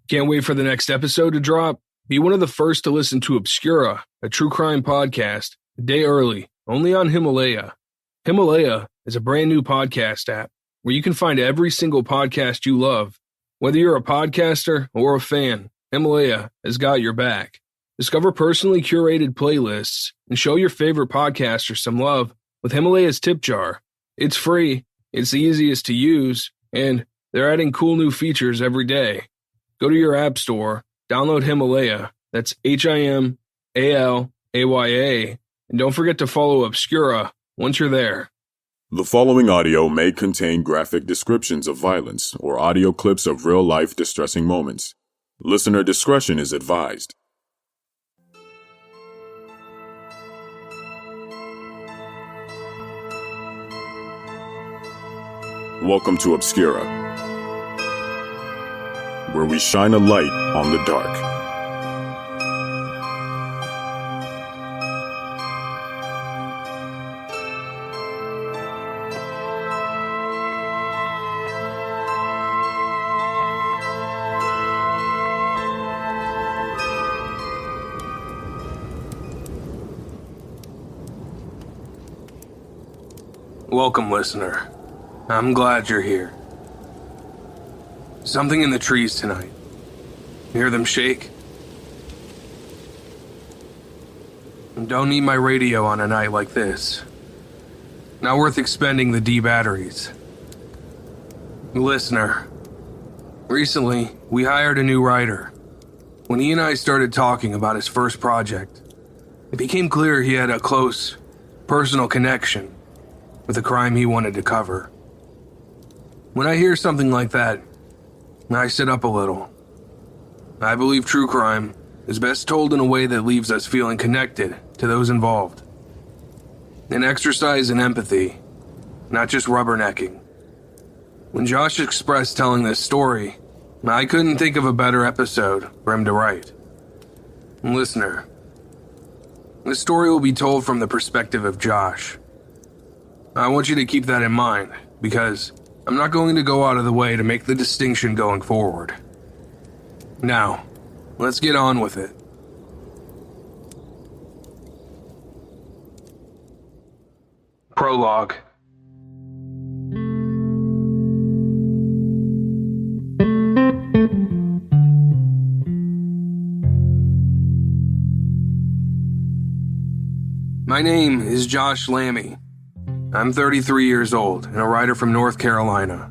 Can't wait for the next episode to drop? Be one of the first to listen to Obscura, a true crime podcast, a day early, only on Himalaya. Himalaya is a brand new podcast app where you can find every single podcast you love. Whether you're a podcaster or a fan, Himalaya has got your back. Discover personally curated playlists and show your favorite podcaster some love with Himalaya's tip jar. It's free, it's the easiest to use, and they're adding cool new features every day. Go to your app store, download Himalaya, that's Himalaya, and don't forget to follow Obscura once you're there. The following audio may contain graphic descriptions of violence or audio clips of real-life distressing moments. Listener discretion is advised. Welcome to Obscura, where we shine a light on the dark. Welcome, listener. I'm glad you're here. Something in the trees tonight. Hear them shake? Don't need my radio on a night like this. Not worth expending the D batteries. Listener, recently we hired a new writer. When he and I started talking about his first project, it became clear he had a close, personal connection with the crime he wanted to cover. When I hear something like that, I sit up a little. I believe true crime is best told in a way that leaves us feeling connected to those involved. An exercise in empathy, not just rubbernecking. When Josh expressed telling this story, I couldn't think of a better episode for him to write. Listener, this story will be told from the perspective of Josh. I want you to keep that in mind, because I'm not going to go out of the way to make the distinction going forward. Now, let's get on with it. Prologue. My name is Josh Lammy. I'm 33 years old and a writer from North Carolina.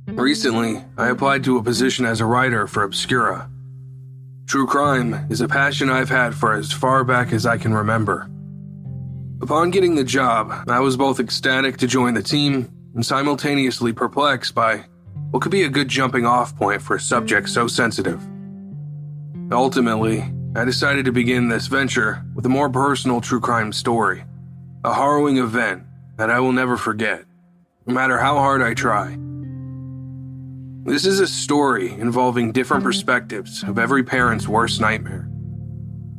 Recently, I applied to a position as a writer for Obscura. True crime is a passion I've had for as far back as I can remember. Upon getting the job, I was both ecstatic to join the team and simultaneously perplexed by what could be a good jumping-off point for a subject so sensitive. Ultimately, I decided to begin this venture with a more personal true crime story, a harrowing event that I will never forget, no matter how hard I try. This is a story involving different perspectives of every parent's worst nightmare.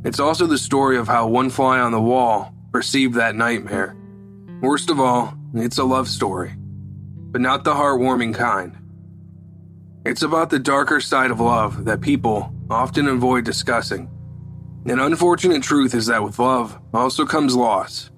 It's also the story of how one fly on the wall perceived that nightmare. Worst of all, it's a love story, but not the heartwarming kind. It's about the darker side of love that people often avoid discussing. An unfortunate truth is that with love also comes loss.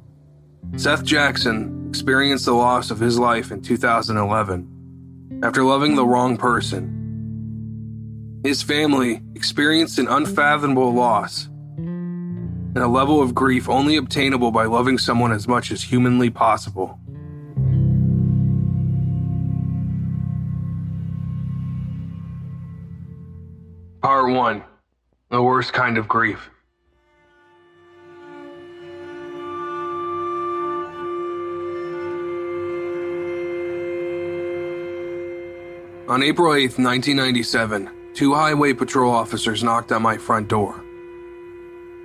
Seth Jackson experienced the loss of his life in 2011 after loving the wrong person. His family experienced an unfathomable loss and a level of grief only obtainable by loving someone as much as humanly possible. Part 1. The worst kind of grief. On April 8, 1997, 2 highway patrol officers knocked on my front door.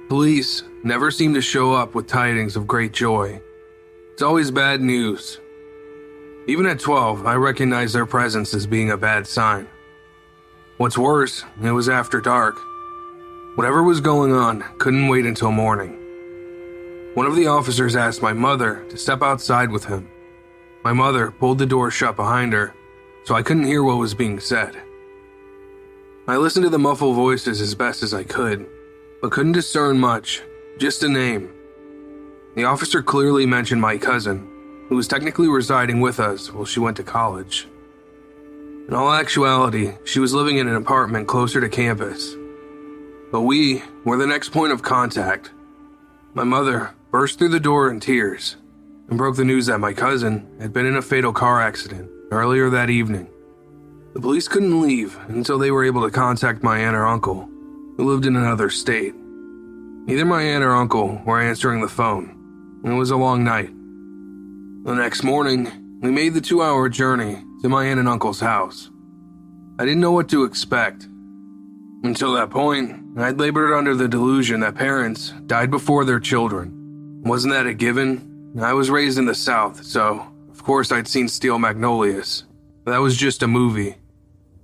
Police never seem to show up with tidings of great joy. It's always bad news. Even at 12, I recognized their presence as being a bad sign. What's worse, it was after dark. Whatever was going on couldn't wait until morning. One of the officers asked my mother to step outside with him. My mother pulled the door shut behind her, so I couldn't hear what was being said. I listened to the muffled voices as best as I could, but couldn't discern much, just a name. The officer clearly mentioned my cousin, who was technically residing with us while she went to college. In all actuality, she was living in an apartment closer to campus. But we were the next point of contact. My mother burst through the door in tears and broke the news that my cousin had been in a fatal car accident earlier that evening. The police couldn't leave until they were able to contact my aunt or uncle, who lived in another state. Neither my aunt or uncle were answering the phone, and it was a long night. The next morning, we made the 2-hour journey to my aunt and uncle's house. I didn't know what to expect. Until that point, I'd labored under the delusion that parents died before their children. Wasn't that a given? I was raised in the South, so of course I'd seen Steel Magnolias. But that was just a movie.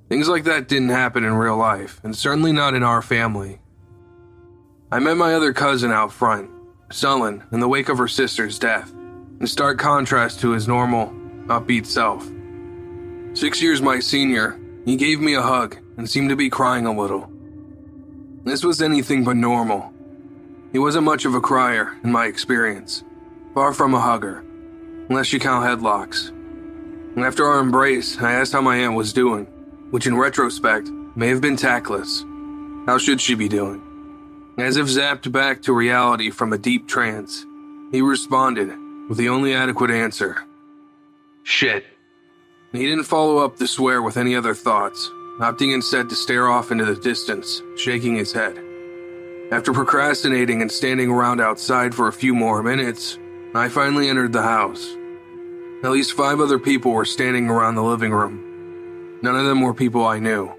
Things like that didn't happen in real life, and certainly not in our family. I met my other cousin out front, sullen in the wake of her sister's death, in stark contrast to his normal, upbeat self. 6 years my senior, he gave me a hug and seemed to be crying a little. This was anything but normal. He wasn't much of a crier, in my experience, far from a hugger, unless you count headlocks. And after our embrace, I asked how my aunt was doing, which in retrospect may have been tactless. How should she be doing? As if zapped back to reality from a deep trance, he responded with the only adequate answer. Shit. He didn't follow up the swear with any other thoughts, opting instead to stare off into the distance, shaking his head. After procrastinating and standing around outside for a few more minutes, I finally entered the house. At least 5 other people were standing around the living room. None of them were people I knew.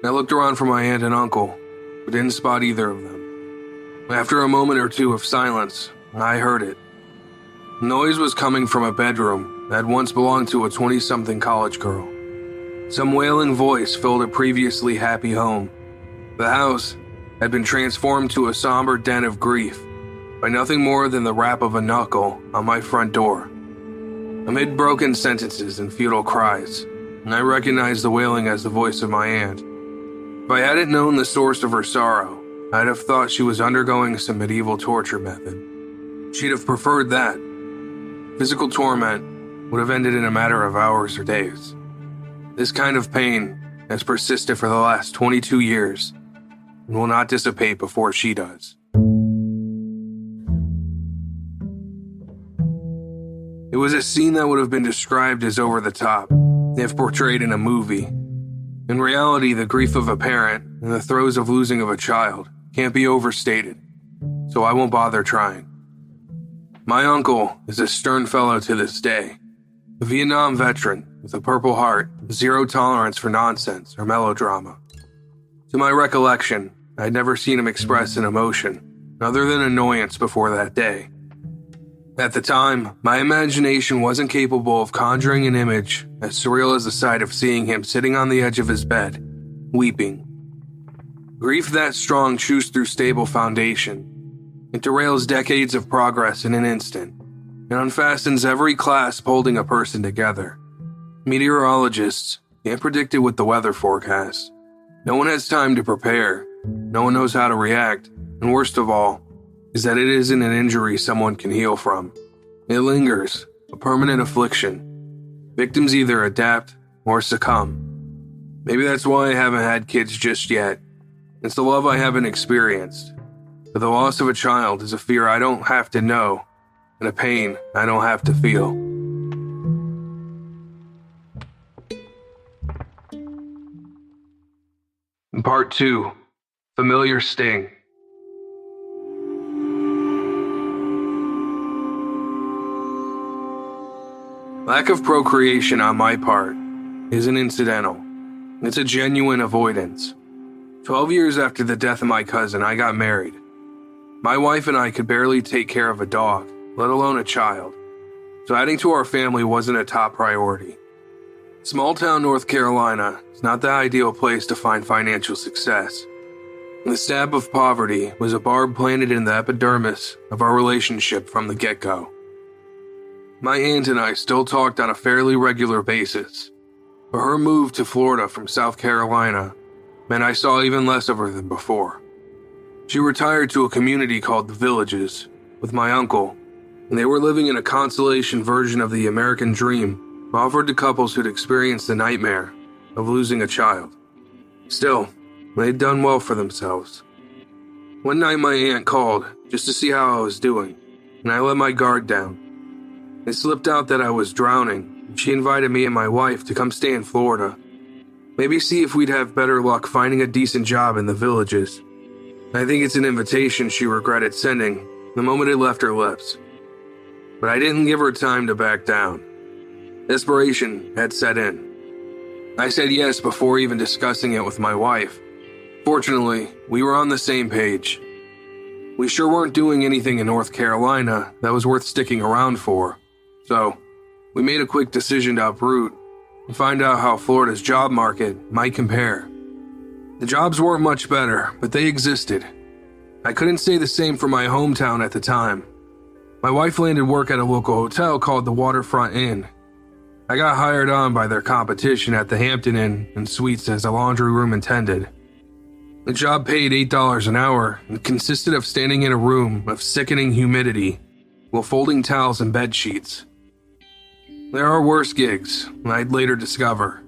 I looked around for my aunt and uncle, but didn't spot either of them. After a moment or two of silence, I heard it. The noise was coming from a bedroom that had once belonged to a 20-something college girl. Some wailing voice filled a previously happy home. The house had been transformed to a somber den of grief by nothing more than the rap of a knuckle on my front door. Amid broken sentences and futile cries, I recognized the wailing as the voice of my aunt. If I hadn't known the source of her sorrow, I'd have thought she was undergoing some medieval torture method. She'd have preferred that. Physical torment would have ended in a matter of hours or days. This kind of pain has persisted for the last 22 years and will not dissipate before she does. It was a scene that would have been described as over the top if portrayed in a movie. In reality, the grief of a parent and the throes of losing of a child can't be overstated, so I won't bother trying. My uncle is a stern fellow to this day, a Vietnam veteran with a Purple Heart, zero tolerance for nonsense or melodrama. To my recollection, I'd never seen him express an emotion other than annoyance before that day. At the time, my imagination wasn't capable of conjuring an image as surreal as the sight of seeing him sitting on the edge of his bed, weeping. Grief that strong chews through stable foundation. It derails decades of progress in an instant, and unfastens every clasp holding a person together. Meteorologists can't predict it with the weather forecast. No one has time to prepare. No one knows how to react, and worst of all, is that it isn't an injury someone can heal from. It lingers, a permanent affliction. Victims either adapt or succumb. Maybe that's why I haven't had kids just yet. It's the love I haven't experienced. But the loss of a child is a fear I don't have to know, and a pain I don't have to feel. Part 2. Familiar Sting. Lack of procreation on my part isn't incidental. It's a genuine avoidance. 12 years after the death of my cousin, I got married. My wife and I could barely take care of a dog, let alone a child, so adding to our family wasn't a top priority. Small-town North Carolina is not the ideal place to find financial success. The stab of poverty was a barb planted in the epidermis of our relationship from the get-go. My aunt and I still talked on a fairly regular basis, but her move to Florida from South Carolina and I saw even less of her than before. She retired to a community called the Villages with my uncle, and they were living in a consolation version of the American dream offered to couples who'd experienced the nightmare of losing a child. Still, they'd done well for themselves. One night my aunt called just to see how I was doing, and I let my guard down. It slipped out that I was drowning, and she invited me and my wife to come stay in Florida. Maybe see if we'd have better luck finding a decent job in the Villages. I think it's an invitation she regretted sending the moment it left her lips. But I didn't give her time to back down. Desperation had set in. I said yes before even discussing it with my wife. Fortunately, we were on the same page. We sure weren't doing anything in North Carolina that was worth sticking around for, so we made a quick decision to uproot and find out how Florida's job market might compare. The jobs weren't much better, but they existed. I couldn't say the same for my hometown at the time. My wife landed work at a local hotel called the Waterfront Inn. I got hired on by their competition at the Hampton Inn and Suites as a laundry room attendant. The job paid $8 an hour and consisted of standing in a room of sickening humidity while folding towels and bed sheets. There are worse gigs, I'd later discover.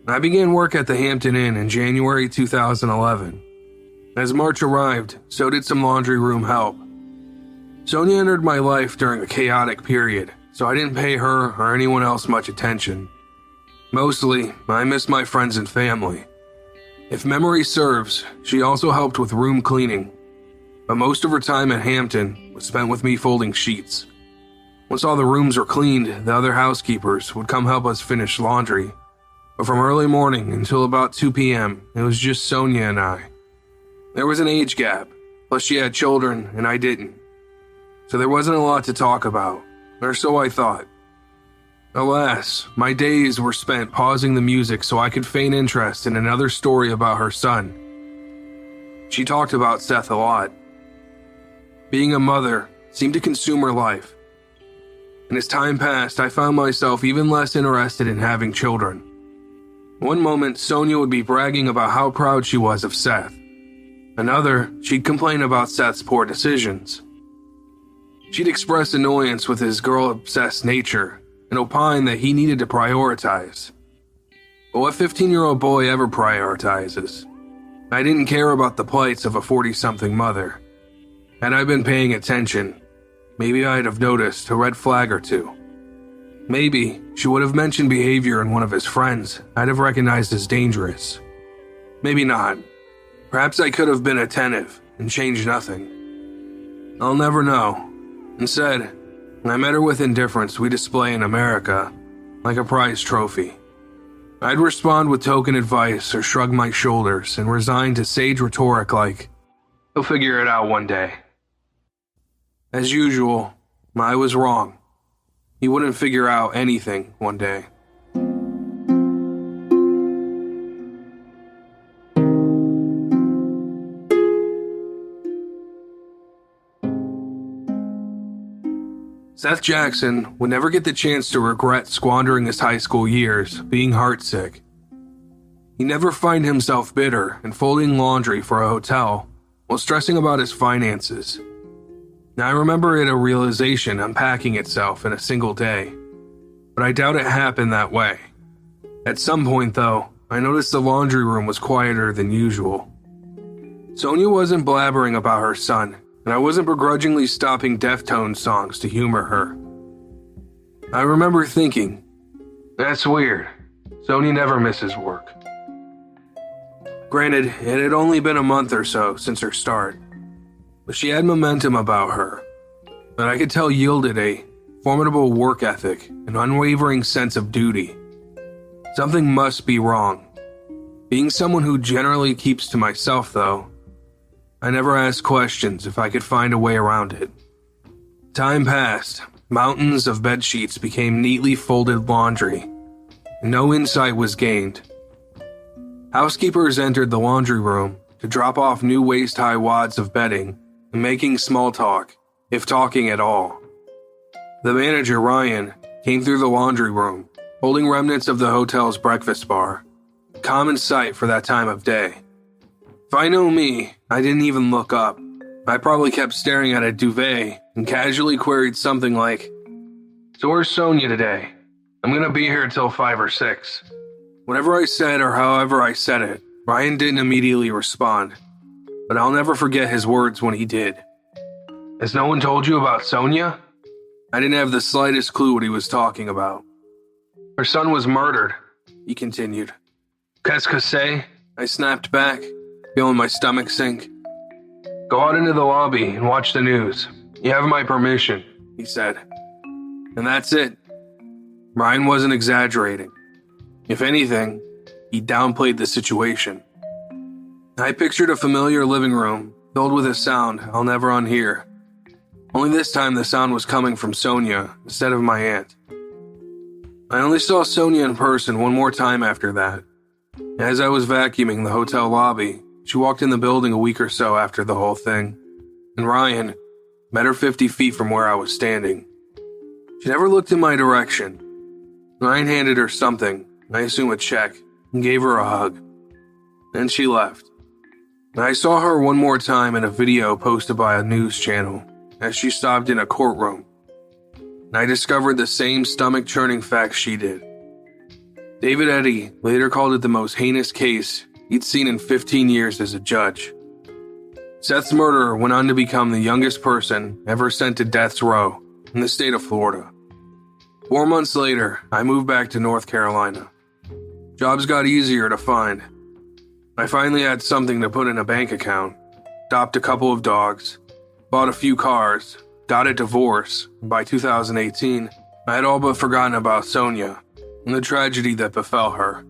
I began work at the Hampton Inn in January 2011. As March arrived, so did some laundry room help. Sonia entered my life during a chaotic period, so I didn't pay her or anyone else much attention. Mostly, I missed my friends and family. If memory serves, she also helped with room cleaning, but most of her time at Hampton was spent with me folding sheets. Once all the rooms were cleaned, the other housekeepers would come help us finish laundry. But from early morning until about 2 p.m., it was just Sonia and I. There was an age gap, plus she had children and I didn't. So there wasn't a lot to talk about, or so I thought. Alas, my days were spent pausing the music so I could feign interest in another story about her son. She talked about Seath a lot. Being a mother seemed to consume her life. And as time passed, I found myself even less interested in having children. One moment, Sonia would be bragging about how proud she was of Seath. Another, she'd complain about Seth's poor decisions. She'd express annoyance with his girl-obsessed nature and opine that he needed to prioritize. But what 15-year-old boy ever prioritizes? I didn't care about the plights of a 40-something mother. Had I been paying attention, maybe I'd have noticed a red flag or two. Maybe she would have mentioned behavior in one of his friends I'd have recognized as dangerous. Maybe not. Perhaps I could have been attentive and changed nothing. I'll never know. Instead, I met her with indifference we display in America, like a prize trophy. I'd respond with token advice or shrug my shoulders and resign to sage rhetoric like, "He'll figure it out one day." As usual, I was wrong. He wouldn't figure out anything one day. Seth Jackson would never get the chance to regret squandering his high school years being heartsick. He'd never find himself bitter and folding laundry for a hotel while stressing about his finances. Now I remember it a realization unpacking itself in a single day, but I doubt it happened that way. At some point, though, I noticed the laundry room was quieter than usual. Sonia wasn't blabbering about her son, and I wasn't begrudgingly stopping Deftones songs to humor her. I remember thinking, that's weird. Sonia never misses work. Granted, it had only been a month or so since her start, but she had momentum about her that I could tell yielded a formidable work ethic and unwavering sense of duty. Something must be wrong. Being someone who generally keeps to myself, though, I never asked questions if I could find a way around it. Time passed. Mountains of bed sheets became neatly folded laundry, and no insight was gained. Housekeepers entered the laundry room to drop off new waist-high wads of bedding and making small talk, if talking at all. The manager, Ryan, came through the laundry room, holding remnants of the hotel's breakfast bar. common sight for that time of day. If I know me, I didn't even look up. I probably kept staring at a duvet and casually queried something like, "So where's Sonia today? I'm gonna be here till 5 or 6. Whatever I said or however I said it, Ryan didn't immediately respond, but I'll never forget his words when he did. "Has no one told you about Sonia?" I didn't have the slightest clue what he was talking about. "Her son was murdered," he continued. "Qu'est-ce que c'est?" I snapped back, feeling my stomach sink. "Go out into the lobby and watch the news. You have my permission," he said. And that's it. Ryan wasn't exaggerating. If anything, he downplayed the situation. I pictured a familiar living room filled with a sound I'll never unhear. Only this time the sound was coming from Sonia instead of my aunt. I only saw Sonia in person one more time after that. As I was vacuuming the hotel lobby, she walked in the building a week or so after the whole thing, and Ryan met her 50 feet from where I was standing. She never looked in my direction. Ryan handed her something, I assume a check, and gave her a hug. Then she left. I saw her one more time in a video posted by a news channel as she sobbed in a courtroom. I discovered the same stomach-churning facts she did. David Eddy later called it the most heinous case he'd seen in 15 years as a judge. Seath's murderer went on to become the youngest person ever sent to death's row in the state of Florida. 4 months later, I moved back to North Carolina. Jobs got easier to find. I finally had something to put in a bank account, adopted a couple of dogs, bought a few cars, got a divorce, and by 2018, I had all but forgotten about Sonia and the tragedy that befell her.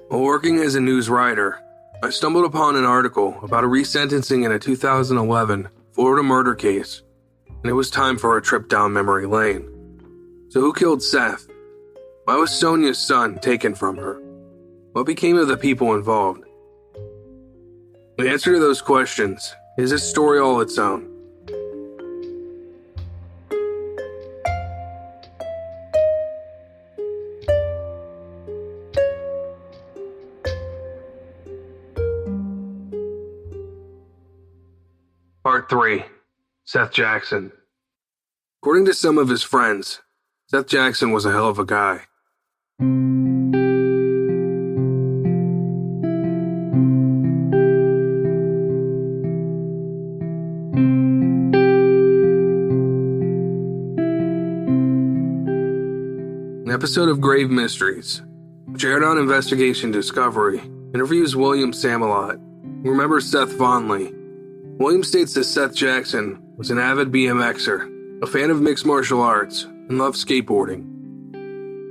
While working as a news writer, I stumbled upon an article about a resentencing in a 2011 Florida murder case, and it was time for a trip down memory lane. So who killed Seath? Why was Sonia's son taken from her? What became of the people involved? The answer to those questions is a story all its own. Part 3. Seath Jackson. According to some of his friends, Seath Jackson was a hell of a guy. An episode of Grave Mysteries, which aired on Investigation Discovery, interviews William Samalot, who remembers Seath fondly. William states that Seath Jackson was an avid BMXer, a fan of mixed martial arts, and loved skateboarding.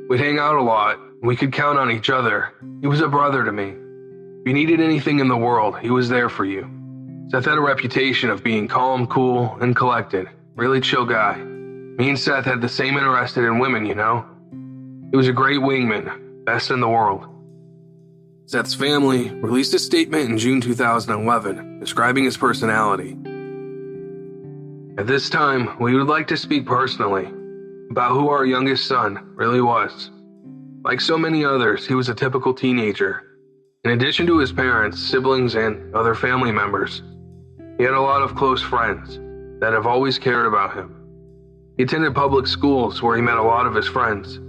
We'd hang out a lot, and we could count on each other. He was a brother to me. If you needed anything in the world, he was there for you. Seath had a reputation of being calm, cool, and collected. Really chill guy. Me and Seath had the same interest in women, you know? He was a great wingman, best in the world. Seath's family released a statement in June 2011 describing his personality. At this time, we would like to speak personally about who our youngest son really was. Like so many others, he was a typical teenager. In addition to his parents, siblings, and other family members, he had a lot of close friends that have always cared about him. He attended public schools where he met a lot of his friends.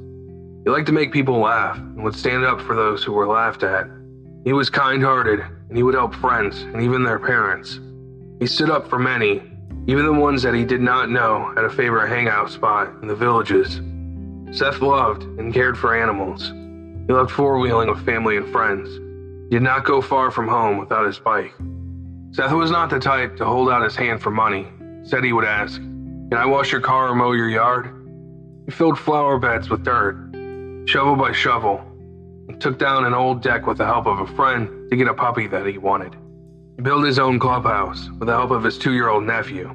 He liked to make people laugh and would stand up for those who were laughed at. He was kind-hearted, and he would help friends and even their parents. He stood up for many, even the ones that he did not know had a favorite hangout spot in the villages. Seath loved and cared for animals. He loved four-wheeling with family and friends. He did not go far from home without his bike. Seath was not the type to hold out his hand for money. Said he would ask, "Can I wash your car or mow your yard?" He filled flower beds with dirt, shovel by shovel, and took down an old deck with the help of a friend to get a puppy that he wanted. He built his own clubhouse with the help of his 2-year-old nephew.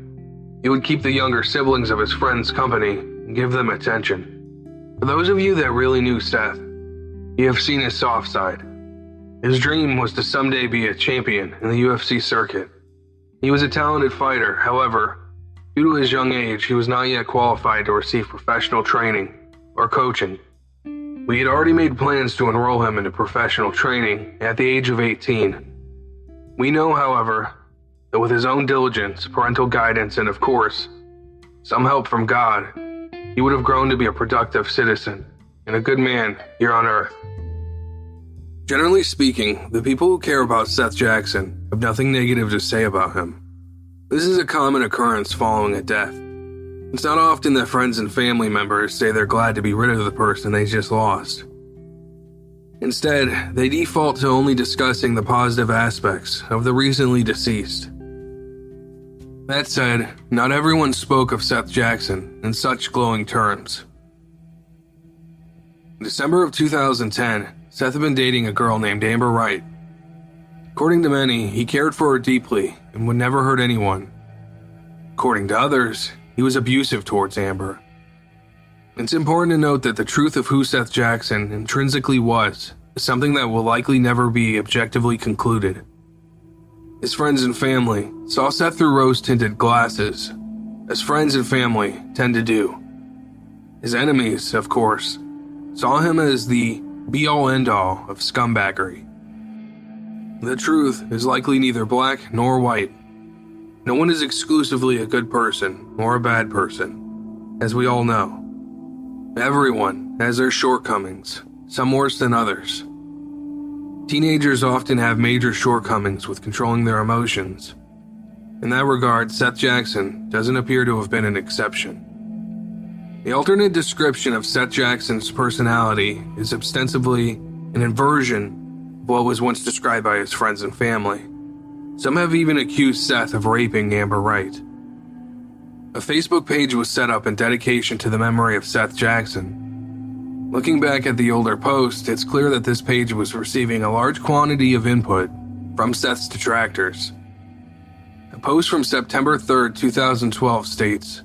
He would keep the younger siblings of his friends company and give them attention. For those of you that really knew Seath, you have seen his soft side. His dream was to someday be a champion in the UFC circuit. He was a talented fighter, however, due to his young age, he was not yet qualified to receive professional training or coaching. We had already made plans to enroll him into professional training at the age of 18. We know, however, that with his own diligence, parental guidance, and of course, some help from God, he would have grown to be a productive citizen and a good man here on Earth. Generally speaking, the people who care about Seth Jackson have nothing negative to say about him. This is a common occurrence following a death. It's not often that friends and family members say they're glad to be rid of the person they just lost. Instead, they default to only discussing the positive aspects of the recently deceased. That said, not everyone spoke of Seth Jackson in such glowing terms. In December of 2010, Seth had been dating a girl named Amber Wright. According to many, he cared for her deeply and would never hurt anyone. According to others, he was abusive towards Amber. It's important to note that the truth of who Seth Jackson intrinsically was is something that will likely never be objectively concluded. His friends and family saw Seth through rose-tinted glasses, as friends and family tend to do. His enemies, of course, saw him as the be-all end-all of scumbaggery. The truth is likely neither black nor white. No one is exclusively a good person or a bad person, as we all know. Everyone has their shortcomings, some worse than others. Teenagers often have major shortcomings with controlling their emotions. In that regard, Seth Jackson doesn't appear to have been an exception. The alternate description of Seth Jackson's personality is ostensibly an inversion of what was once described by his friends and family. Some have even accused Seth of raping Amber Wright. A Facebook page was set up in dedication to the memory of Seth Jackson. Looking back at the older post, it's clear that this page was receiving a large quantity of input from Seth's detractors. A post from September 3rd, 2012 states,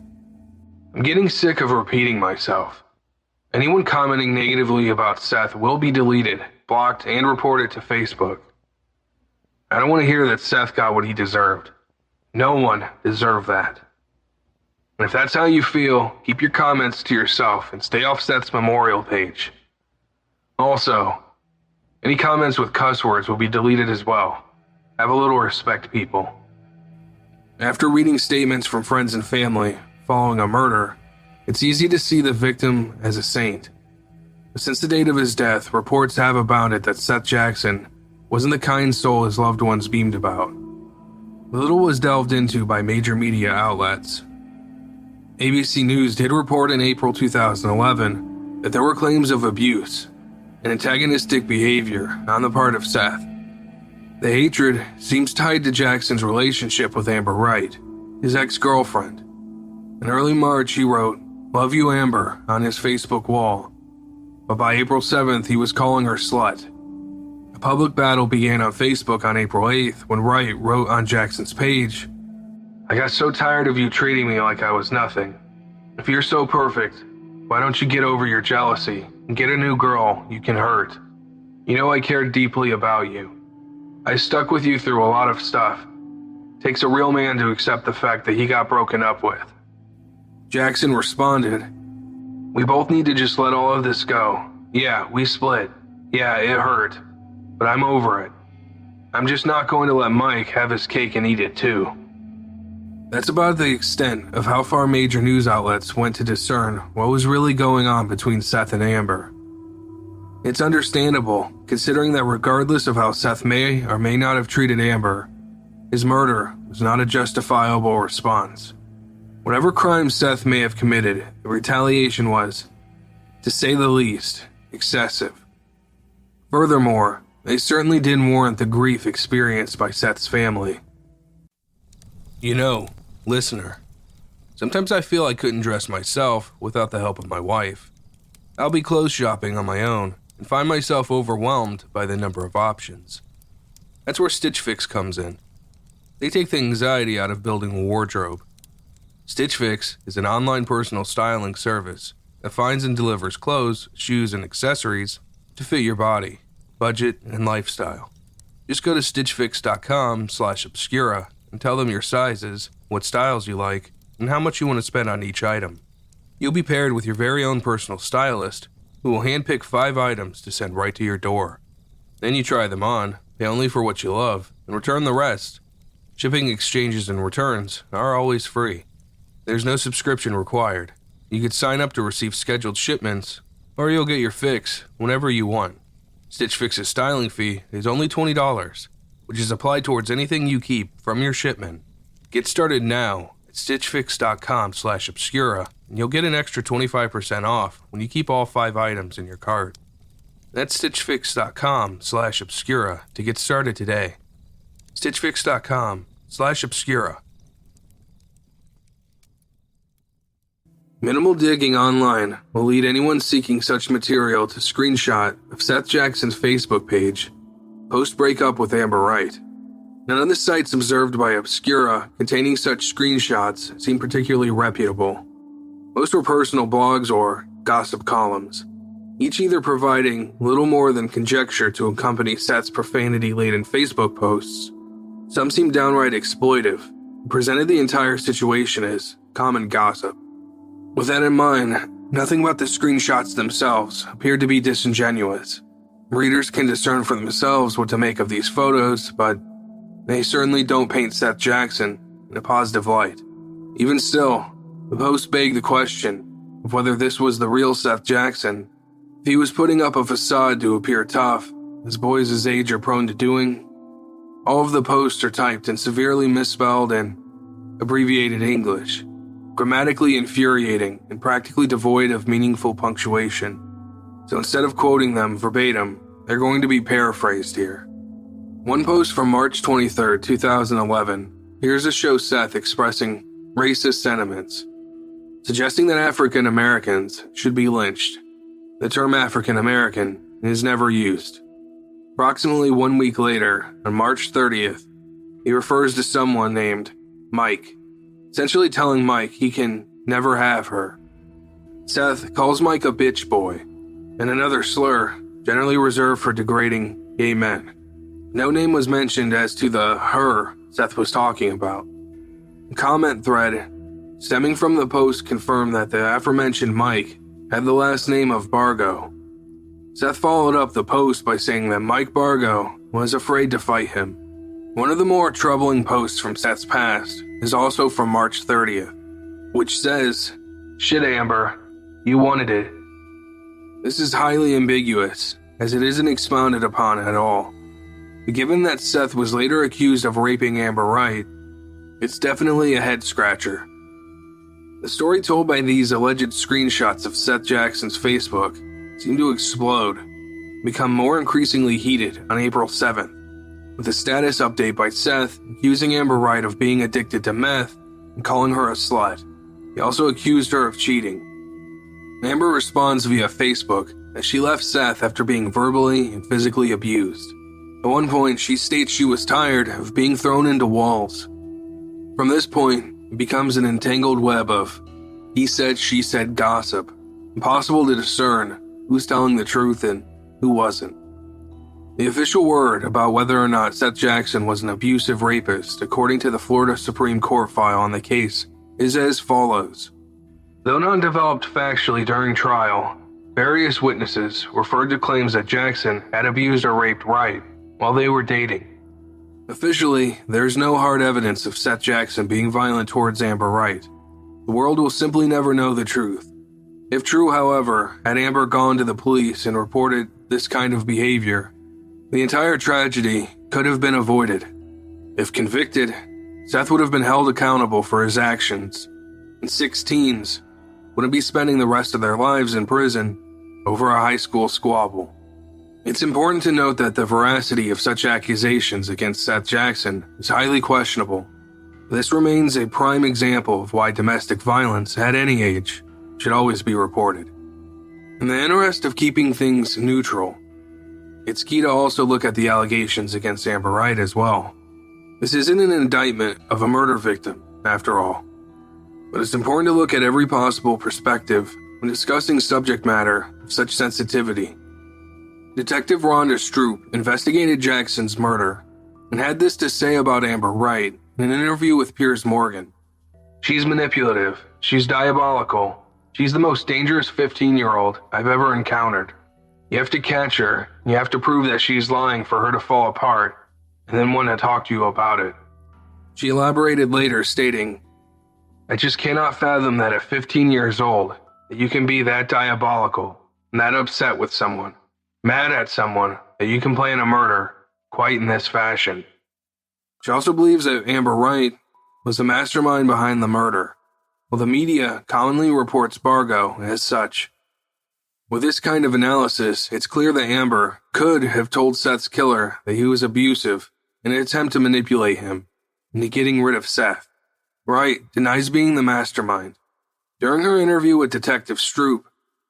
"I'm getting sick of repeating myself. Anyone commenting negatively about Seth will be deleted, blocked, and reported to Facebook. I don't want to hear that Seth got what he deserved. No one deserved that. And if that's how you feel, keep your comments to yourself and stay off Seth's memorial page. Also, any comments with cuss words will be deleted as well. Have a little respect, people." After reading statements from friends and family following a murder, it's easy to see the victim as a saint. But since the date of his death, reports have abounded that Seth Jackson wasn't the kind soul his loved ones beamed about. Little was delved into by major media outlets. ABC News did report in April 2011 that there were claims of abuse and antagonistic behavior on the part of Seth. The hatred seems tied to Jackson's relationship with Amber Wright, his ex-girlfriend. In early March, he wrote, "Love you, Amber," on his Facebook wall. But by April 7th, he was calling her slut. A public battle began on Facebook on April 8th when Wright wrote on Jackson's page, "I got so tired of you treating me like I was nothing. If you're so perfect, why don't you get over your jealousy and get a new girl you can hurt? You know I cared deeply about you. I stuck with you through a lot of stuff. Takes a real man to accept the fact that he got broken up with." Jackson responded, "We both need to just let all of this go. Yeah, we split. Yeah, it hurt. But I'm over it. I'm just not going to let Mike have his cake and eat it too." That's about the extent of how far major news outlets went to discern what was really going on between Seth and Amber. It's understandable, considering that regardless of how Seth may or may not have treated Amber, his murder was not a justifiable response. Whatever crime Seth may have committed, the retaliation was, to say the least, excessive. Furthermore, they certainly didn't warrant the grief experienced by Seth's family. You know, listener, sometimes I feel I couldn't dress myself without the help of my wife. I'll be clothes shopping on my own and find myself overwhelmed by the number of options. That's where Stitch Fix comes in. They take the anxiety out of building a wardrobe. Stitch Fix is an online personal styling service that finds and delivers clothes, shoes, and accessories to fit your body, budget, and lifestyle. Just go to stitchfix.com/obscura and tell them your sizes, what styles you like, and how much you want to spend on each item. You'll be paired with your very own personal stylist who will handpick 5 items to send right to your door. Then you try them on, pay only for what you love, and return the rest. Shipping, exchanges, and returns are always free. There's no subscription required. You could sign up to receive scheduled shipments, or you'll get your fix whenever you want. Stitch Fix's styling fee is only $20, which is applied towards anything you keep from your shipment. Get started now at stitchfix.com/obscura, and you'll get an extra 25% off when you keep all 5 items in your cart. That's stitchfix.com/obscura to get started today. stitchfix.com/obscura. Minimal digging online will lead anyone seeking such material to screenshot of Seth Jackson's Facebook page, post-breakup with Amber Wright. None of the sites observed by Obscura containing such screenshots seem particularly reputable. Most were personal blogs or gossip columns, each either providing little more than conjecture to accompany Seth's profanity-laden Facebook posts. Some seemed downright exploitive, and presented the entire situation as common gossip. With that in mind, nothing about the screenshots themselves appeared to be disingenuous. Readers can discern for themselves what to make of these photos, but they certainly don't paint Seth Jackson in a positive light. Even still, the post begged the question of whether this was the real Seth Jackson. If he was putting up a facade to appear tough, as boys his age are prone to doing. All of the posts are typed in severely misspelled and abbreviated English, grammatically infuriating and practically devoid of meaningful punctuation. So instead of quoting them verbatim, they're going to be paraphrased here. One post from March 23, 2011, appears to show Seth expressing racist sentiments, suggesting that African Americans should be lynched. The term African American is never used. Approximately 1 week later, on March 30th, he refers to someone named Mike, essentially telling Mike he can never have her. Seth calls Mike a bitch boy, and another slur generally reserved for degrading gay men. No name was mentioned as to the her Seth was talking about. A comment thread stemming from the post confirmed that the aforementioned Mike had the last name of Bargo. Seth followed up the post by saying that Mike Bargo was afraid to fight him. One of the more troubling posts from Seth's past is also from March 30th, which says, "Shit, Amber, you wanted it." This is highly ambiguous, as it isn't expounded upon at all. But given that Seth was later accused of raping Amber Wright, it's definitely a head-scratcher. The story told by these alleged screenshots of Seth Jackson's Facebook seemed to explode, become more increasingly heated on April 7th, with a status update by Seth accusing Amber Wright of being addicted to meth and calling her a slut. He also accused her of cheating. Amber responds via Facebook as she left Seth after being verbally and physically abused. At one point, she states she was tired of being thrown into walls. From this point, it becomes an entangled web of he said, she said gossip, impossible to discern who's telling the truth and who wasn't. The official word about whether or not Seth Jackson was an abusive rapist, according to the Florida Supreme Court file on the case, is as follows. Though not developed factually during trial, various witnesses referred to claims that Jackson had abused or raped Wright while they were dating. Officially, there is no hard evidence of Seth Jackson being violent towards Amber Wright. The world will simply never know the truth. If true, however, had Amber gone to the police and reported this kind of behavior, the entire tragedy could have been avoided. If convicted, Seth would have been held accountable for his actions, and 6 teens wouldn't be spending the rest of their lives in prison over a high school squabble. It's important to note that the veracity of such accusations against Seth Jackson is highly questionable. This remains a prime example of why domestic violence, at any age, should always be reported. In the interest of keeping things neutral, it's key to also look at the allegations against Amber Wright as well. This isn't an indictment of a murder victim, after all, but it's important to look at every possible perspective when discussing subject matter of such sensitivity. Detective Rhonda Stroop investigated Jackson's murder and had this to say about Amber Wright in an interview with Piers Morgan. She's manipulative, she's diabolical, She's the most dangerous 15-year-old I've ever encountered. You have to catch her, and you have to prove that she's lying for her to fall apart, and then want to talk to you about it." She elaborated later, stating, "I just cannot fathom that at 15 years old, that you can be that diabolical, and that upset with someone, mad at someone, that you can plan a murder quite in this fashion." She also believes that Amber Wright was the mastermind behind the murder, while the media commonly reports Bargo as such. With this kind of analysis, it's clear that Amber could have told Seth's killer that he was abusive in an attempt to manipulate him into getting rid of Seath. Wright denies being the mastermind. During her interview with Detective Stroop,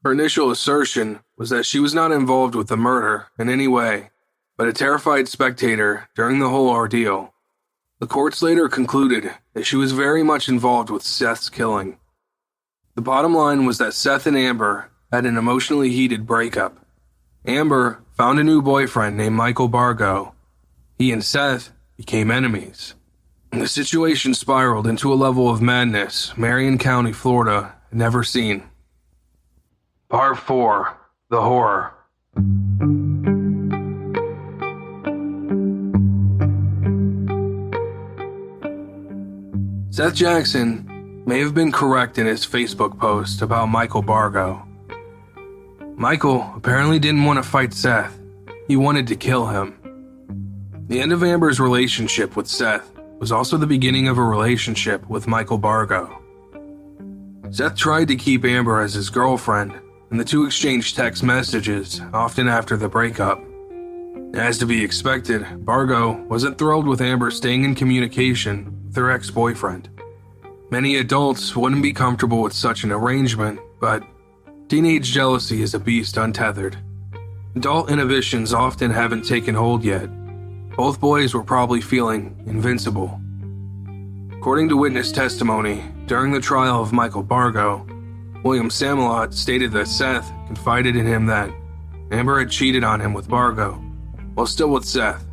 her initial assertion was that she was not involved with the murder in any way, but a terrified spectator during the whole ordeal. The courts later concluded that she was very much involved with Seth's killing. The bottom line was that Seath and Amber had an emotionally heated breakup. Amber found a new boyfriend named Michael Bargo. He and Seath became enemies. The situation spiraled into a level of madness Marion County, Florida had never seen. Part 4. The Horror. Seth Jackson may have been correct in his Facebook post about Michael Bargo. Michael apparently didn't want to fight Seath. He wanted to kill him. The end of Amber's relationship with Seath was also the beginning of a relationship with Michael Bargo. Seath tried to keep Amber as his girlfriend, and the two exchanged text messages often after the breakup. As to be expected, Bargo wasn't thrilled with Amber staying in communication with her ex-boyfriend. Many adults wouldn't be comfortable with such an arrangement, but teenage jealousy is a beast untethered. Adult inhibitions often haven't taken hold yet. Both boys were probably feeling invincible. According to witness testimony, during the trial of Michael Bargo, William Samalot stated that Seath confided in him that Amber had cheated on him with Bargo, while still with Seath.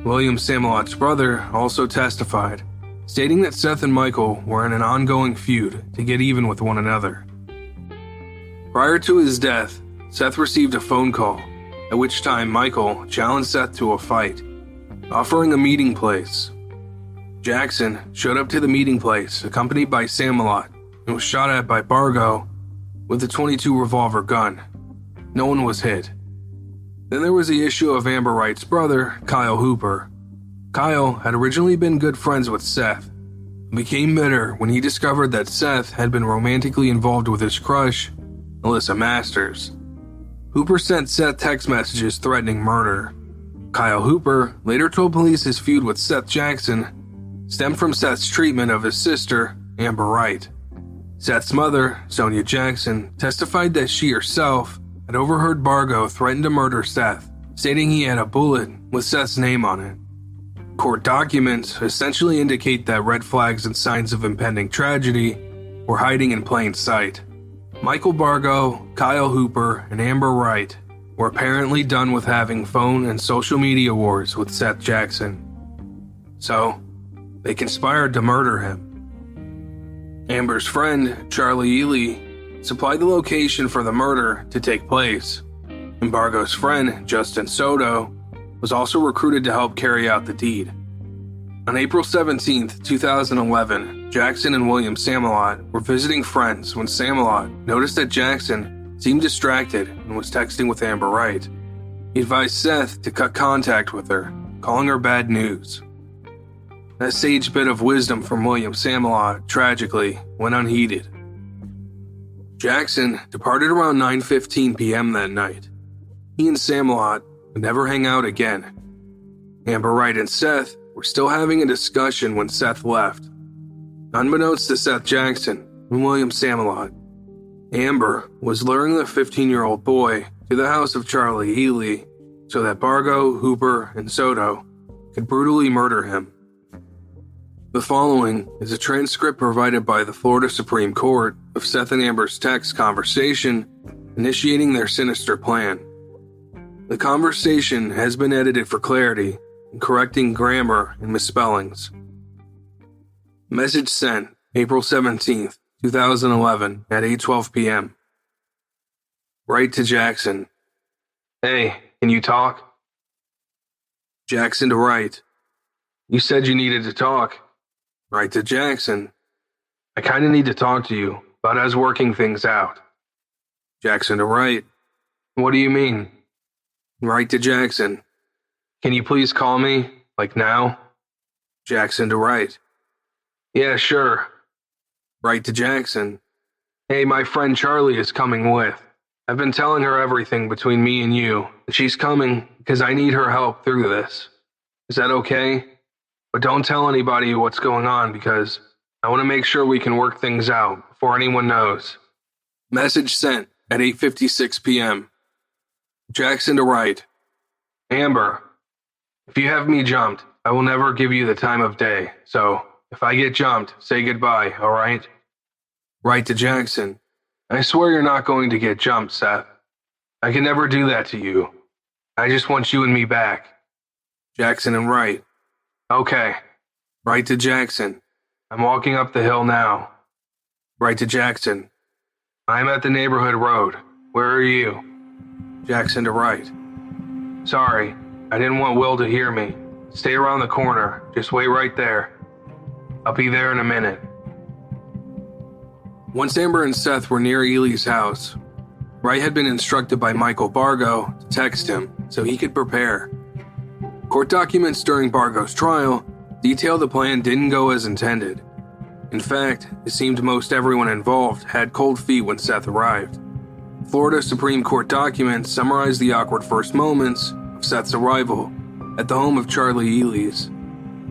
William Samalot's brother also testified, stating that Seath and Michael were in an ongoing feud to get even with one another. Prior to his death, Seath received a phone call, at which time Michael challenged Seath to a fight, offering a meeting place. Jackson showed up to the meeting place accompanied by Samalot and was shot at by Bargo with a .22 revolver gun. No one was hit. Then there was the issue of Amber Wright's brother, Kyle Hooper. Kyle had originally been good friends with Seath and became bitter when he discovered that Seath had been romantically involved with his crush, Alyssa Masters. Hooper sent Seath text messages threatening murder. Kyle Hooper later told police his feud with Seth Jackson stemmed from Seth's treatment of his sister, Amber Wright. Seth's mother, Sonia Jackson, testified that she herself had overheard Bargo threaten to murder Seath, stating he had a bullet with Seth's name on it. Court documents essentially indicate that red flags and signs of impending tragedy were hiding in plain sight. Michael Bargo, Kyle Hooper, and Amber Wright were apparently done with having phone and social media wars with Seth Jackson. So, they conspired to murder him. Amber's friend, Charlie Ely, supplied the location for the murder to take place, and Bargo's friend, Justin Soto, was also recruited to help carry out the deed. On April 17, 2011, Jackson and William Samalot were visiting friends when Samalot noticed that Jackson seemed distracted and was texting with Amber Wright. He advised Seath to cut contact with her, calling her bad news. That sage bit of wisdom from William Samalot, tragically, went unheeded. Jackson departed around 9:15 p.m. that night. He and Samalot would never hang out again. Amber Wright and Seath were still having a discussion when Seath left. Unbeknownst to Seth Jackson and William Samalot, Amber was luring the 15-year-old boy to the house of Charlie Ely so that Bargo, Hooper, and Soto could brutally murder him. The following is a transcript provided by the Florida Supreme Court of Seth and Amber's text conversation initiating their sinister plan. The conversation has been edited for clarity and correcting grammar and misspellings. Message sent April 17, 2011 at 8:12 p.m. Wright to Jackson. Hey, can you talk? Jackson to Wright. You said you needed to talk. Wright to Jackson. I kind of need to talk to you about us working things out. Jackson to Wright. What do you mean? Wright to Jackson. Can you please call me, like now? Jackson to Wright. Yeah, sure. Wright to Jackson. Hey, my friend Charlie is coming with. I've been telling her everything between me and you, and she's coming because I need her help through this. Is that okay? But don't tell anybody what's going on because I want to make sure we can work things out before anyone knows. Message sent at 8:56 p.m. Jackson to Wright. Amber, if you have me jumped, I will never give you the time of day, so if I get jumped, say goodbye, alright? Wright to Jackson. I swear you're not going to get jumped, Seth. I can never do that to you. I just want you and me back. Jackson and Wright. Okay. Wright to Jackson. I'm walking up the hill now. Wright to Jackson. I'm at the neighborhood road. Where are you? Jackson to Wright. Sorry, I didn't want Will to hear me. Stay around the corner. Just wait right there. I'll be there in a minute. Once Amber and Seth were near Ely's house, Wright had been instructed by Michael Bargo to text him so he could prepare. Court documents during Bargo's trial detail the plan didn't go as intended. In fact, it seemed most everyone involved had cold feet when Seth arrived. Florida Supreme Court documents summarize the awkward first moments of Seth's arrival at the home of Charlie Ely's.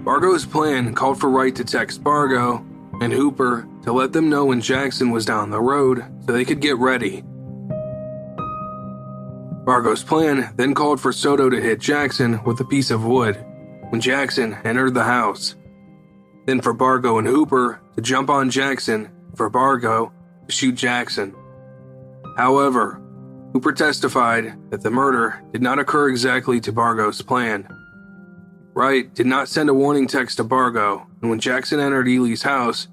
Bargo's plan called for Wright to text Bargo and Hooper to let them know when Jackson was down the road so they could get ready. Bargo's plan then called for Soto to hit Jackson with a piece of wood when Jackson entered the house. Then for Bargo and Hooper to jump on Jackson, for Bargo to shoot Jackson. However, Hooper testified that the murder did not occur exactly to Bargo's plan. Wright did not send a warning text to Bargo, and when Jackson entered Ely's house,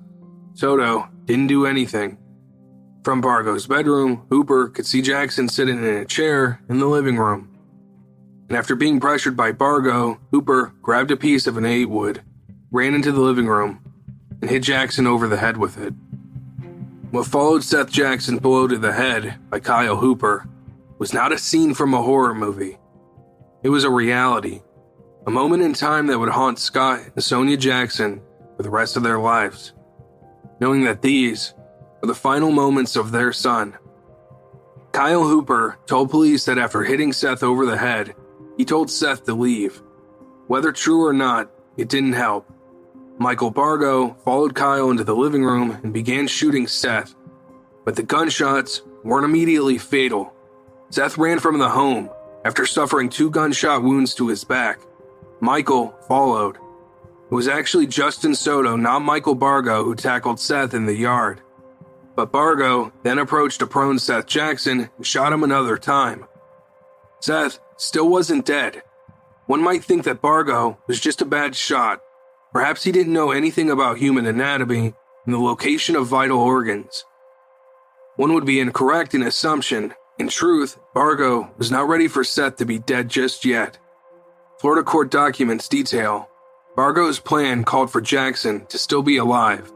Soto didn't do anything. From Bargo's bedroom, Hooper could see Jackson sitting in a chair in the living room. And after being pressured by Bargo, Hooper grabbed a piece of an 8-wood, ran into the living room, and hit Jackson over the head with it. What followed Seth Jackson's blow to the head by Kyle Hooper was not a scene from a horror movie. It was a reality, a moment in time that would haunt Scott and Sonia Jackson for the rest of their lives, knowing that these were the final moments of their son. Kyle Hooper told police that after hitting Seth over the head, he told Seth to leave. Whether true or not, it didn't help. Michael Bargo followed Kyle into the living room and began shooting Seth, but the gunshots weren't immediately fatal. Seth ran from the home after suffering 2 gunshot wounds to his back. Michael followed. It was actually Justin Soto, not Michael Bargo, who tackled Seth in the yard. But Bargo then approached a prone Seth Jackson and shot him another time. Seth still wasn't dead. One might think that Bargo was just a bad shot. Perhaps he didn't know anything about human anatomy and the location of vital organs. One would be incorrect in assumption. In truth, Bargo was not ready for Seth to be dead just yet. Florida court documents detail Bargo's plan called for Jackson to still be alive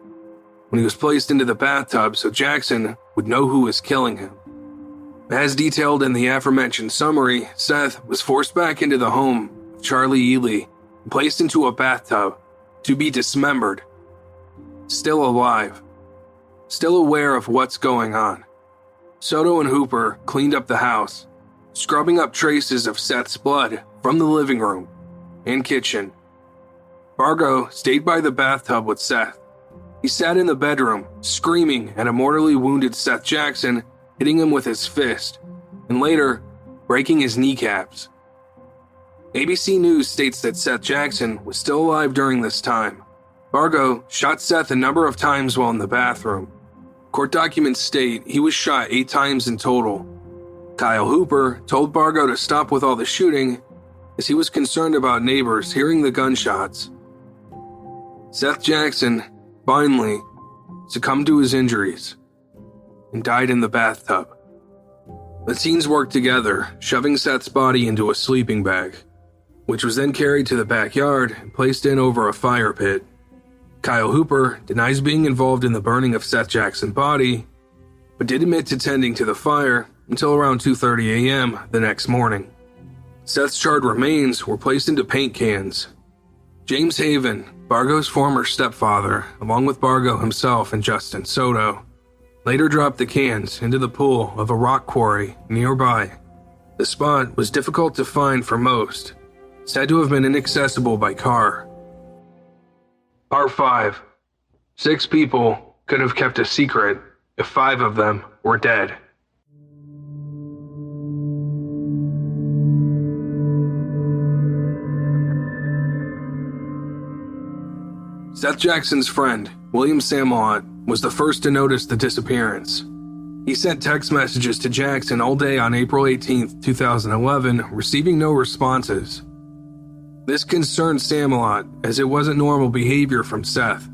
when he was placed into the bathtub so Jackson would know who was killing him. As detailed in the aforementioned summary, Seth was forced back into the home of Charlie Ely and placed into a bathtub to be dismembered. Still alive. Still aware of what's going on. Soto and Hooper cleaned up the house, scrubbing up traces of Seth's blood from the living room and kitchen. Bargo stayed by the bathtub with Seth. He sat in the bedroom, screaming at a mortally wounded Seth Jackson, hitting him with his fist, and later breaking his kneecaps. ABC News states that Seth Jackson was still alive during this time. Bargo shot Seth a number of times while in the bathroom. Court documents state he was shot 8 times in total. Kyle Hooper told Bargo to stop with all the shooting as he was concerned about neighbors hearing the gunshots. Seth Jackson, finally, succumbed to his injuries and died in the bathtub. The teens worked together, shoving Seath's body into a sleeping bag, which was then carried to the backyard and placed in over a fire pit. Kyle Hooper denies being involved in the burning of Seth Jackson's body, but did admit to tending to the fire until around 2:30 a.m. the next morning. Seth's charred remains were placed into paint cans. James Haven, Bargo's former stepfather, along with Bargo himself and Justin Soto, later dropped the cans into the pool of a rock quarry nearby. The spot was difficult to find for most, said to have been inaccessible by car. Part 5. 6 people could have kept a secret if 5 of them were dead. Seth Jackson's friend, William Samalot, was the first to notice the disappearance. He sent text messages to Jackson all day on April 18, 2011, receiving no responses. This concerned Samalot, as it wasn't normal behavior from Seth.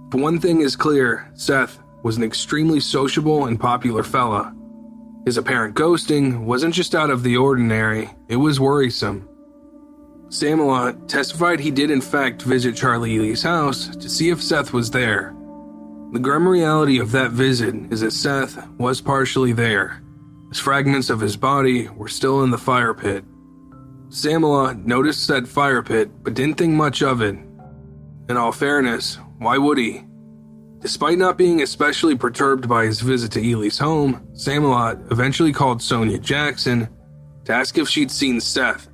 But one thing is clear, Seth was an extremely sociable and popular fella. His apparent ghosting wasn't just out of the ordinary, it was worrisome. Samalot testified he did in fact visit Charlie Ely's house to see if Seth was there. The grim reality of that visit is that Seth was partially there, as fragments of his body were still in the fire pit. Samalot noticed said fire pit but didn't think much of it. In all fairness, why would he? Despite not being especially perturbed by his visit to Ely's home, Samalot eventually called Sonia Jackson to ask if she'd seen Seth.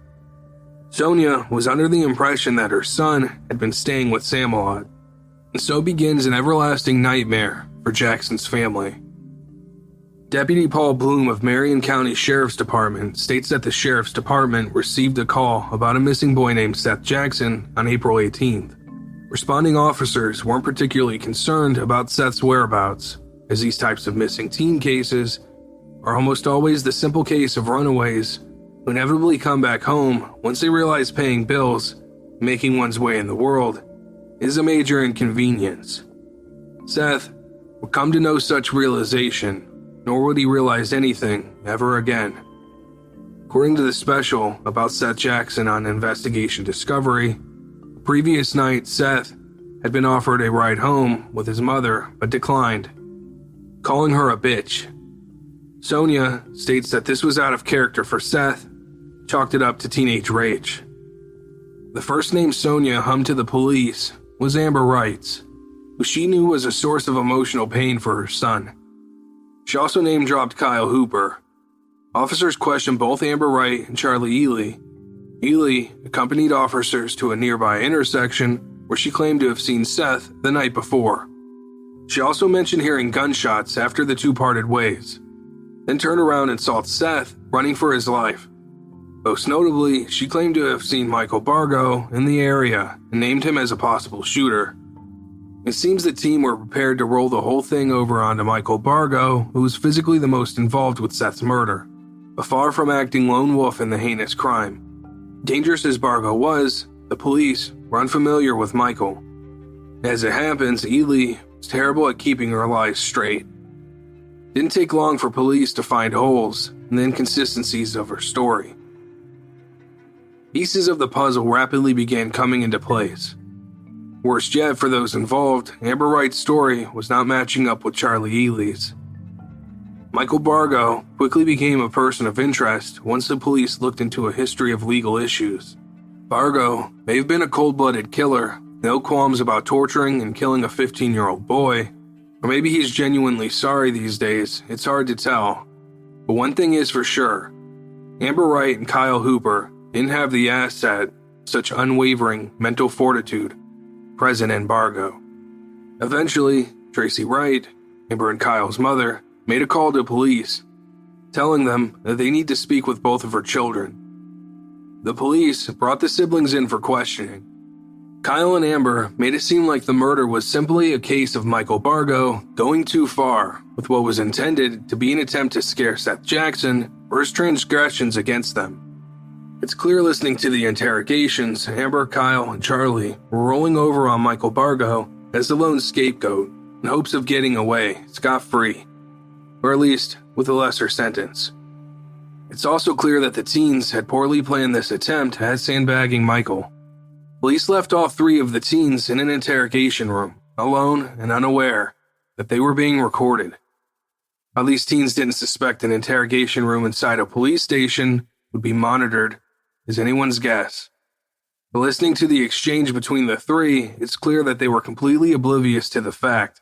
Sonia was under the impression that her son had been staying with Samalot, and so begins an everlasting nightmare for Jackson's family. Deputy Paul Bloom of Marion County Sheriff's Department states that the Sheriff's Department received a call about a missing boy named Seth Jackson on April 18th. Responding officers weren't particularly concerned about Seth's whereabouts, as these types of missing teen cases are almost always the simple case of runaways who inevitably come back home once they realize paying bills, making one's way in the world, is a major inconvenience. Seth would come to no such realization, nor would he realize anything ever again. According to the special about Seth Jackson on Investigation Discovery, the previous night Seth had been offered a ride home with his mother but declined, calling her a bitch. Sonia states that this was out of character for Seth, chalked it up to teenage rage. The first name Sonia hummed to the police was Amber Wright's, who she knew was a source of emotional pain for her son. She also name-dropped Kyle Hooper. Officers questioned both Amber Wright and Charlie Ely. Ely accompanied officers to a nearby intersection where she claimed to have seen Seth the night before. She also mentioned hearing gunshots after the two parted ways, then turned around and saw Seth running for his life. Most notably, she claimed to have seen Michael Bargo in the area and named him as a possible shooter. It seems the team were prepared to roll the whole thing over onto Michael Bargo, who was physically the most involved with Seth's murder, but far from acting lone wolf in the heinous crime. Dangerous as Bargo was, the police were unfamiliar with Michael. As it happens, Ely was terrible at keeping her lies straight. Didn't take long for police to find holes and the inconsistencies of her story. Pieces of the puzzle rapidly began coming into place. Worst yet for those involved, Amber Wright's story was not matching up with Charlie Ely's. Michael Bargo quickly became a person of interest once the police looked into a history of legal issues. Bargo may have been a cold-blooded killer, no qualms about torturing and killing a 15-year-old boy, or maybe he's genuinely sorry these days, it's hard to tell. But one thing is for sure, Amber Wright and Kyle Hooper didn't have the asset, such unwavering mental fortitude, present in Bargo. Eventually, Tracy Wright, Amber and Kyle's mother, made a call to police, telling them that they need to speak with both of her children. The police brought the siblings in for questioning. Kyle and Amber made it seem like the murder was simply a case of Michael Bargo going too far with what was intended to be an attempt to scare Seth Jackson for his transgressions against them. It's clear listening to the interrogations, Amber, Kyle, and Charlie were rolling over on Michael Bargo as the lone scapegoat, in hopes of getting away scot-free, or at least with a lesser sentence. It's also clear that the teens had poorly planned this attempt at sandbagging Michael. Police left all 3 of the teens in an interrogation room, alone and unaware that they were being recorded. How these teens didn't suspect an interrogation room inside a police station would be monitored is anyone's guess. But listening to the exchange between the 3, it's clear that they were completely oblivious to the fact.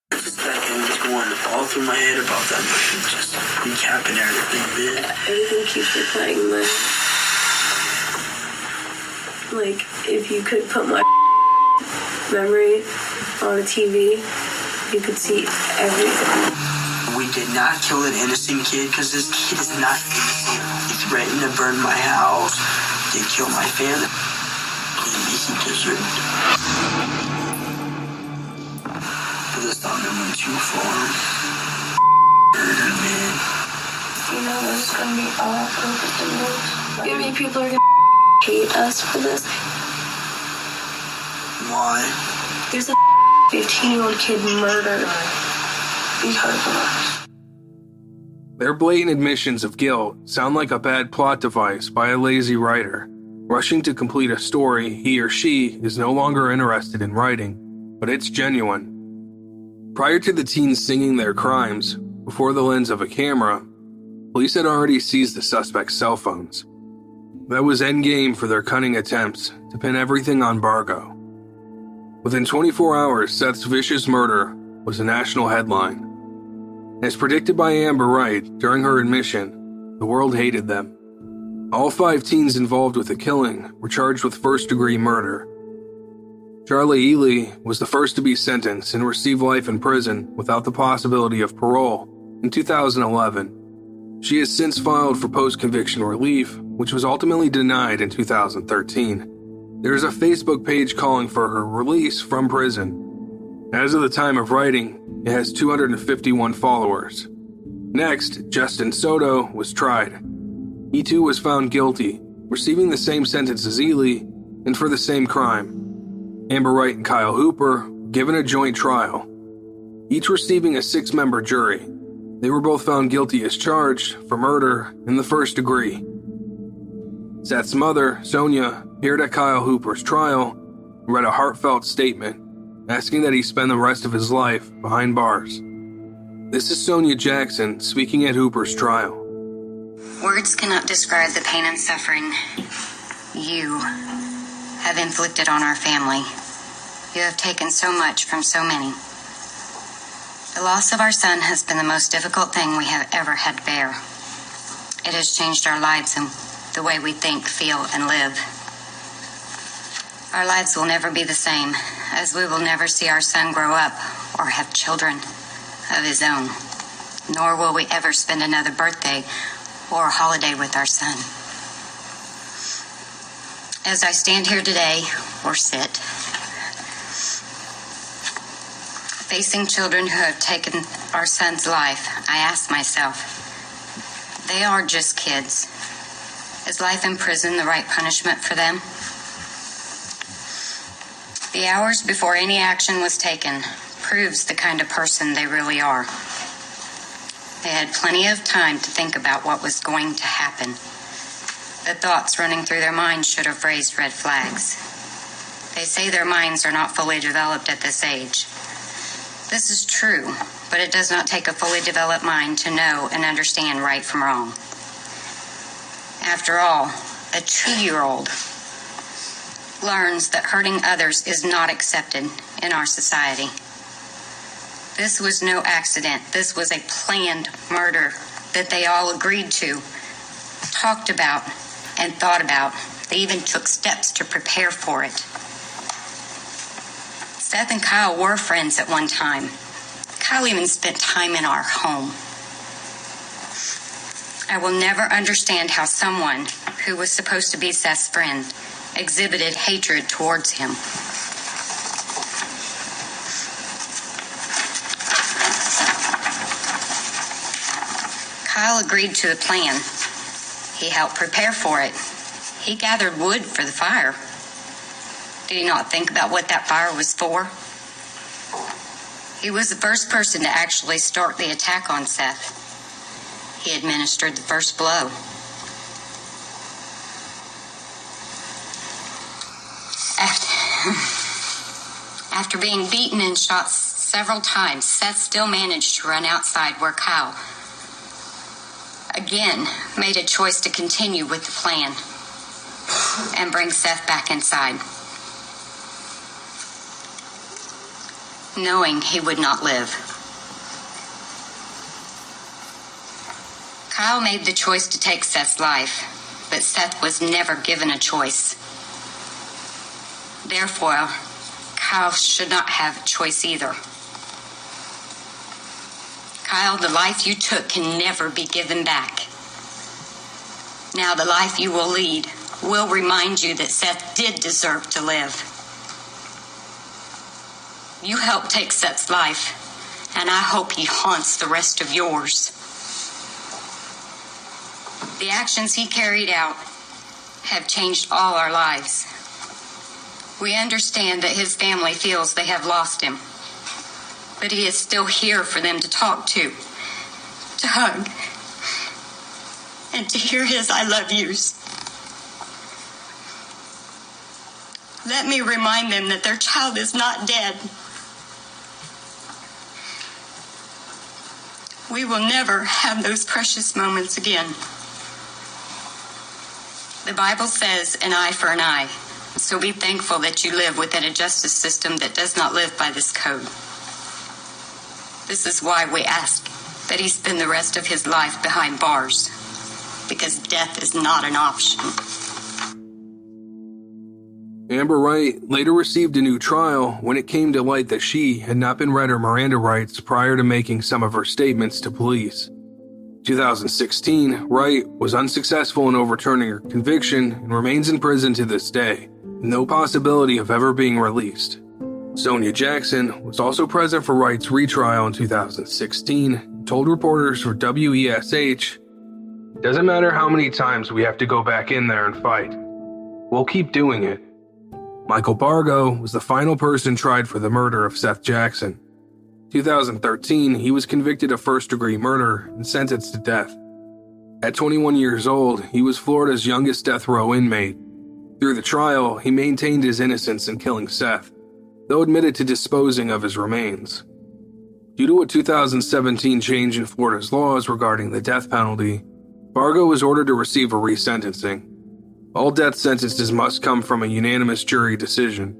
Just that thing was going all through my head about that mission, just recapping everything, man. Everything keeps replaying in my head. Like, if you could put my memory on a TV, you could see everything. We did not kill an innocent kid because this kid is not innocent. He threatened to burn my house. They killed my family. He deserved it. But this time it went too far. Murder, man. You know there's gonna be all over the news. You mean people are gonna hate us for this? Why? There's a 15-year-old kid murdered because of us. Their blatant admissions of guilt sound like a bad plot device by a lazy writer, rushing to complete a story he or she is no longer interested in writing, but it's genuine. Prior to the teens singing their crimes, before the lens of a camera, police had already seized the suspects' cell phones. That was endgame for their cunning attempts to pin everything on Bargo. Within 24 hours, Seath's vicious murder was a national headline. As predicted by Amber Wright during her admission, the world hated them. All 5 teens involved with the killing were charged with first-degree murder. Charlie Ely was the first to be sentenced and receive life in prison without the possibility of parole in 2011. She has since filed for post-conviction relief, which was ultimately denied in 2013. There is a Facebook page calling for her release from prison. As of the time of writing, it has 251 followers. Next, Justin Soto was tried. He too was found guilty, receiving the same sentence as Ely, and for the same crime. Amber Wright and Kyle Hooper were given a joint trial, each receiving a 6-member jury. They were both found guilty as charged for murder in the first degree. Seath's mother, Sonia, appeared at Kyle Hooper's trial and read a heartfelt statement asking that he spend the rest of his life behind bars. This is Sonia Jackson speaking at Hooper's trial. Words cannot describe the pain and suffering you have inflicted on our family. You have taken so much from so many. The loss of our son has been the most difficult thing we have ever had to bear. It has changed our lives and the way we think, feel, and live. Our lives will never be the same, as we will never see our son grow up or have children of his own, nor will we ever spend another birthday or holiday with our son. As I stand here today, or sit, facing children who have taken our son's life, I ask myself, they are just kids. Is life in prison the right punishment for them? The hours before any action was taken proves the kind of person they really are. They had plenty of time to think about what was going to happen. The thoughts running through their minds should have raised red flags. They say their minds are not fully developed at this age. This is true, but it does not take a fully developed mind to know and understand right from wrong. After all, a 2-year-old learns that hurting others is not accepted in our society. This was no accident. This was a planned murder that they all agreed to, talked about, and thought about. They even took steps to prepare for it. Seath and Kyle were friends at one time. Kyle even spent time in our home. I will never understand how someone who was supposed to be Seath's friend exhibited hatred towards him. Kyle agreed to the plan. He helped prepare for it. He gathered wood for the fire. Did he not think about what that fire was for? He was the first person to actually start the attack on Seath. He administered the first blow. After being beaten and shot several times, Seath still managed to run outside where Kyle, again, made a choice to continue with the plan and bring Seath back inside, knowing he would not live. Kyle made the choice to take Seath's life, but Seath was never given a choice. Therefore, Kyle should not have a choice either. Kyle, the life you took can never be given back. Now the life you will lead will remind you that Seath did deserve to live. You helped take Seath's life, and I hope he haunts the rest of yours. The actions he carried out have changed all our lives. We understand that his family feels they have lost him, but he is still here for them to talk to hug, and to hear his I love yous. Let me remind them that their child is not dead. We will never have those precious moments again. The Bible says an eye for an eye, so be thankful that you live within a justice system that does not live by this code. This is why we ask that he spend the rest of his life behind bars, because death is not an option. Amber Wright later received a new trial when it came to light that she had not been read her Miranda rights prior to making some of her statements to police. 2016, Wright was unsuccessful in overturning her conviction and remains in prison to this day, with no possibility of ever being released. Sonia Jackson was also present for Wright's retrial in 2016 and told reporters for WESH, "Doesn't matter how many times we have to go back in there and fight. We'll keep doing it." Michael Bargo was the final person tried for the murder of Seath Jackson. 2013, he was convicted of first-degree murder and sentenced to death. At 21 years old, he was Florida's youngest death row inmate. Through the trial, he maintained his innocence in killing Seath, though admitted to disposing of his remains. Due to a 2017 change in Florida's laws regarding the death penalty, Bargo was ordered to receive a resentencing. All death sentences must come from a unanimous jury decision.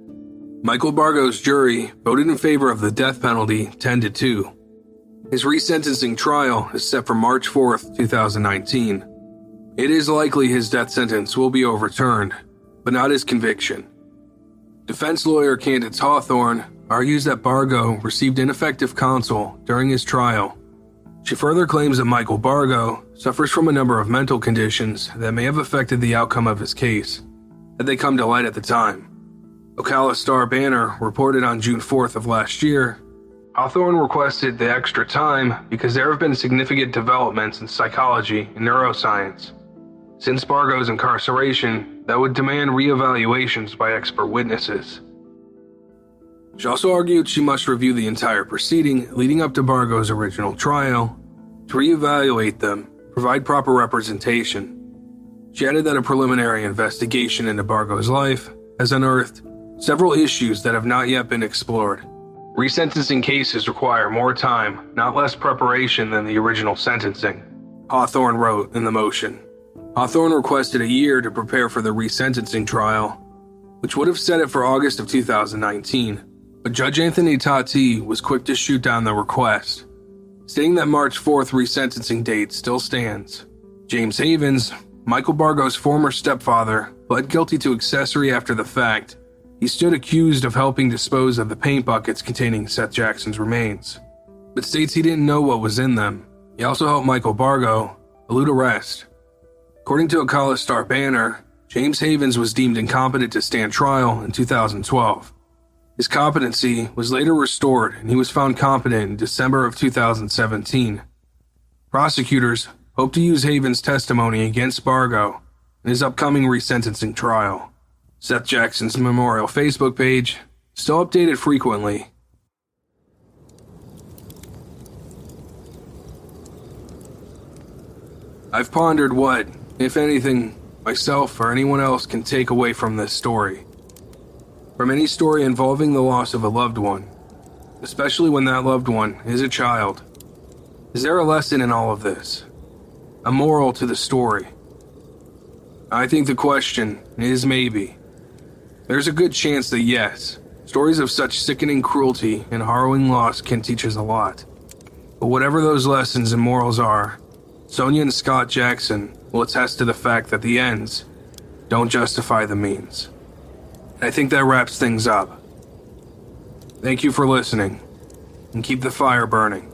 Michael Bargo's jury voted in favor of the death penalty 10-2. His resentencing trial is set for March 4th, 2019. It is likely his death sentence will be overturned, but not his conviction. Defense lawyer Candace Hawthorne argues that Bargo received ineffective counsel during his trial. She further claims that Michael Bargo suffers from a number of mental conditions that may have affected the outcome of his case, had they come to light at the time. Ocala Star-Banner reported on June 4th of last year, Hawthorne requested the extra time because there have been significant developments in psychology and neuroscience since Bargo's incarceration that would demand reevaluations by expert witnesses. She also argued she must review the entire proceeding leading up to Bargo's original trial to reevaluate them, provide proper representation. She added that a preliminary investigation into Bargo's life has unearthed several issues that have not yet been explored. Resentencing cases require more time, not less preparation than the original sentencing, Hawthorne wrote in the motion. Hawthorne requested a year to prepare for the resentencing trial, which would have set it for August of 2019, but Judge Anthony Tati was quick to shoot down the request, stating that March 4th resentencing date still stands. James Havens, Michael Bargo's former stepfather, pled guilty to accessory after the fact. He stood accused of helping dispose of the paint buckets containing Seath Jackson's remains, but states he didn't know what was in them. He also helped Michael Bargo elude arrest. According to Ocala Star-Banner, James Havens was deemed incompetent to stand trial in 2012. His competency was later restored and he was found competent in December of 2017. Prosecutors hope to use Havens' testimony against Bargo in his upcoming resentencing trial. Seath Jackson's memorial Facebook page, still updated frequently. I've pondered what, if anything, myself or anyone else can take away from this story. From any story involving the loss of a loved one, especially when that loved one is a child. Is there a lesson in all of this? A moral to the story? I think the question is maybe. There's a good chance that yes, stories of such sickening cruelty and harrowing loss can teach us a lot. But whatever those lessons and morals are, Sonia and Scott Jackson will attest to the fact that the ends don't justify the means. And I think that wraps things up. Thank you for listening, and keep the fire burning.